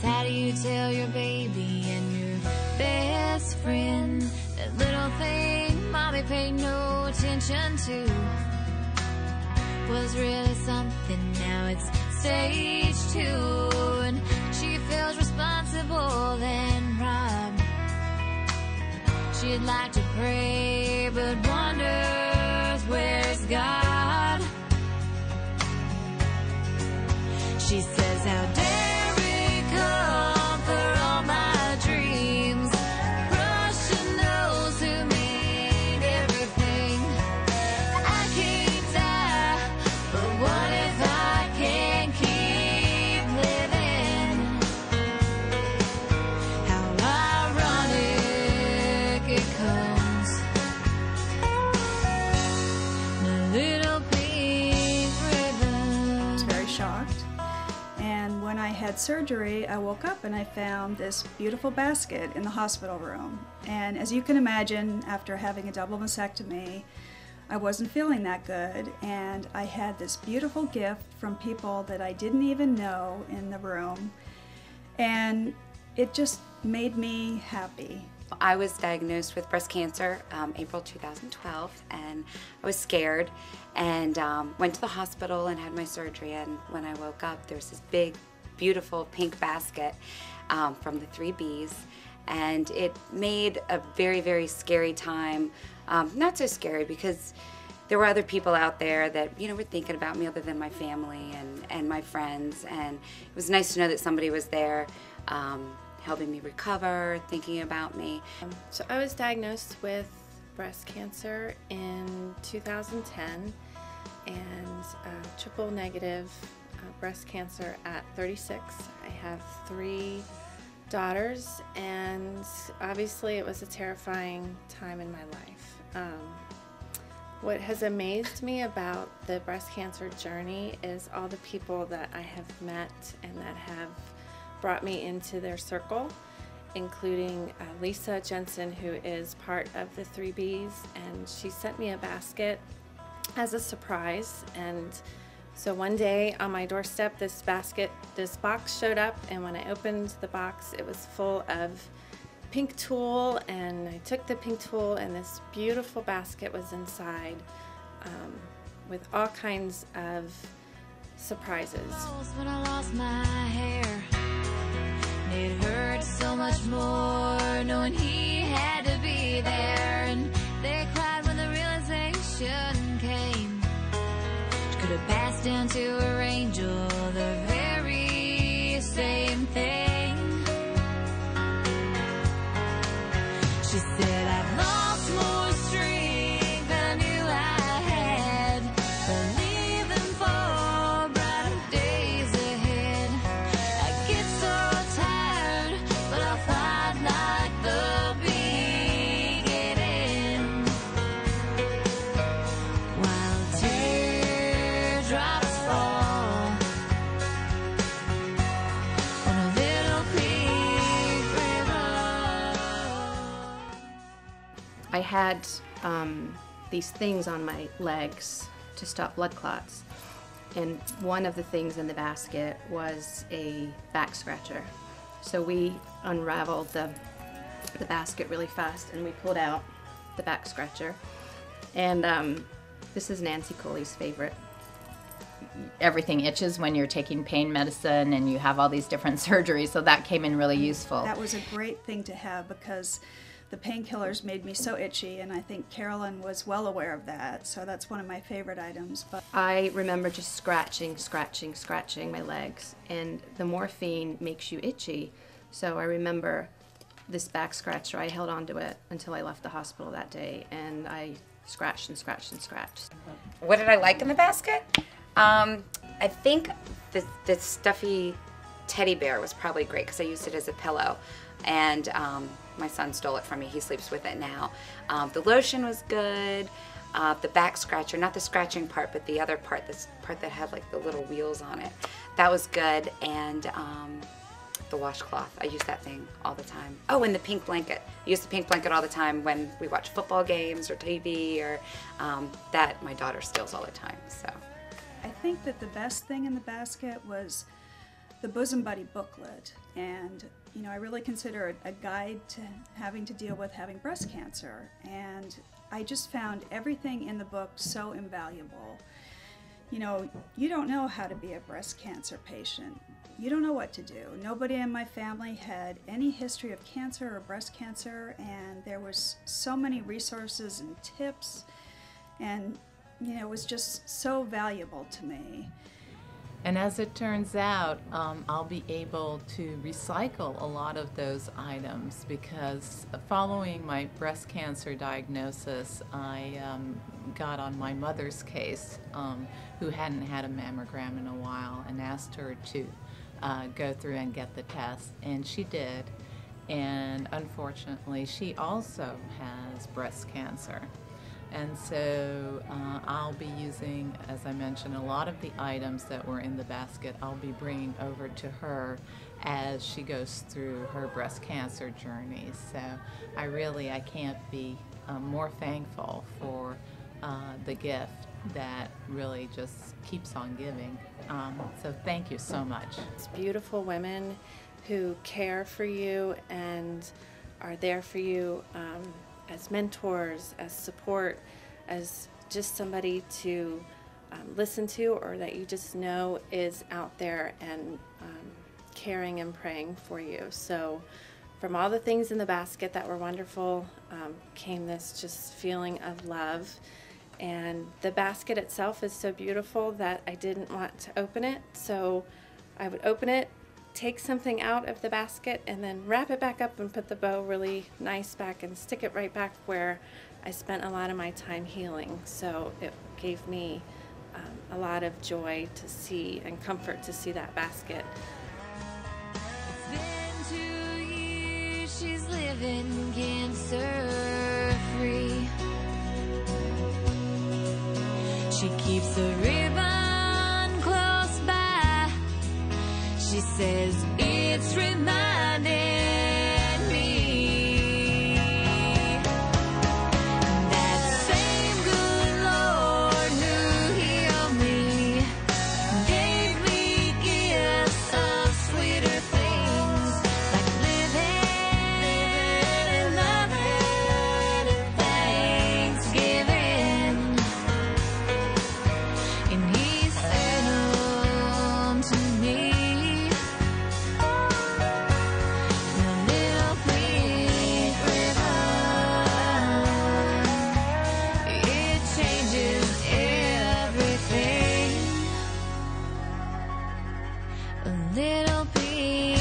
how do you tell your baby and your best friend that little thing mommy paid no attention to was really something? Now it's stage 2 and she feels responsible and robbed. She'd like to pray but wonders where's God. She says, how dare we conquer all my dreams, crushing those who mean everything. I can't die, but what if I can keep living? How ironic it comes, the little pink ribbon. I was very shocked. And when I had surgery, I woke up and I found this beautiful basket in the hospital room. And as you can imagine, after having a double mastectomy, I wasn't feeling that good. And I had this beautiful gift from people that I didn't even know in the room. And it just made me happy. I was diagnosed with breast cancer April 2012, and I was scared and went to the hospital and had my surgery. And when I woke up, there was this big, beautiful pink basket from the 3Bs, and it made a very, very scary time. Not so scary because there were other people out there that were thinking about me other than my family and my friends, and it was nice to know that somebody was there helping me recover, thinking about me. So I was diagnosed with breast cancer in 2010 and triple negative breast cancer at 36. I have 3 daughters, and obviously it was a terrifying time in my life. What has amazed me about the breast cancer journey is all the people that I have met and that have brought me into their circle, including Lisa Jensen, who is part of the 3Bs, and she sent me a basket as a surprise. And so one day on my doorstep, this box showed up, and when I opened the box, it was full of pink tulle, and I took the pink tulle, and this beautiful basket was inside with all kinds of surprises. When I lost my hair, it hurt so much more knowing he had to be there, and they cried when the realization came. She could have passed down to her angel the very same thing. She said, I've lost more strength than I knew I had, believe them for brighter days ahead. I get so tired, but I'll fight like the beginning, while teardrops fall on a little creek river. I had these things on my legs to stop blood clots, and one of the things in the basket was a back scratcher. So we unraveled the basket really fast, and we pulled out the back scratcher. And this is Nancy Cooley's favorite. Everything itches when you're taking pain medicine and you have all these different surgeries, so that came in really useful. That was a great thing to have because the painkillers made me so itchy, and I think Carolyn was well aware of that, so that's one of my favorite items. But I remember just scratching my legs, and the morphine makes you itchy. So I remember this back scratcher, I held onto it until I left the hospital that day, and I scratched and scratched and scratched. What did I like in the basket? I think the stuffy teddy bear was probably great because I used it as a pillow, and my son stole it from me. He sleeps with it now. The lotion was good. The back scratcher, not the scratching part, but the other part, this part that had like the little wheels on it, that was good. And the washcloth, I use that thing all the time. Oh, and the pink blanket. I use the pink blanket all the time when we watch football games or TV, or that my daughter steals all the time. So I think that the best thing in the basket was the Bosom Buddy booklet, and I really consider it a guide to having to deal with having breast cancer. And I just found everything in the book so invaluable. You don't know how to be a breast cancer patient. You don't know what to do. Nobody in my family had any history of cancer or breast cancer, and there was so many resources and tips, and it was just so valuable to me. And as it turns out, I'll be able to recycle a lot of those items, because following my breast cancer diagnosis, I got on my mother's case, who hadn't had a mammogram in a while, and asked her to go through and get the test, and she did. And unfortunately, she also has breast cancer. And so I'll be using, as I mentioned, a lot of the items that were in the basket I'll be bringing over to her as she goes through her breast cancer journey. So I can't be more thankful for the gift that really just keeps on giving. So thank you so much. It's beautiful women who care for you and are there for you as mentors, as support, as just somebody to listen to, or that you just know is out there and caring and praying for you. So from all the things in the basket that were wonderful came this just feeling of love. And the basket itself is so beautiful that I didn't want to open it, so I would open it, take something out of the basket, and then wrap it back up and put the bow really nice back and stick it right back where I spent a lot of my time healing. So it gave me a lot of joy to see and comfort to see that basket. It's been 2 years she's living cancer-free. She keeps a ribbon close by. She says it's reminding me that same good Lord who healed me gave me gifts of sweeter things, like living, loving, and thanksgiving. And He said unto me, little pink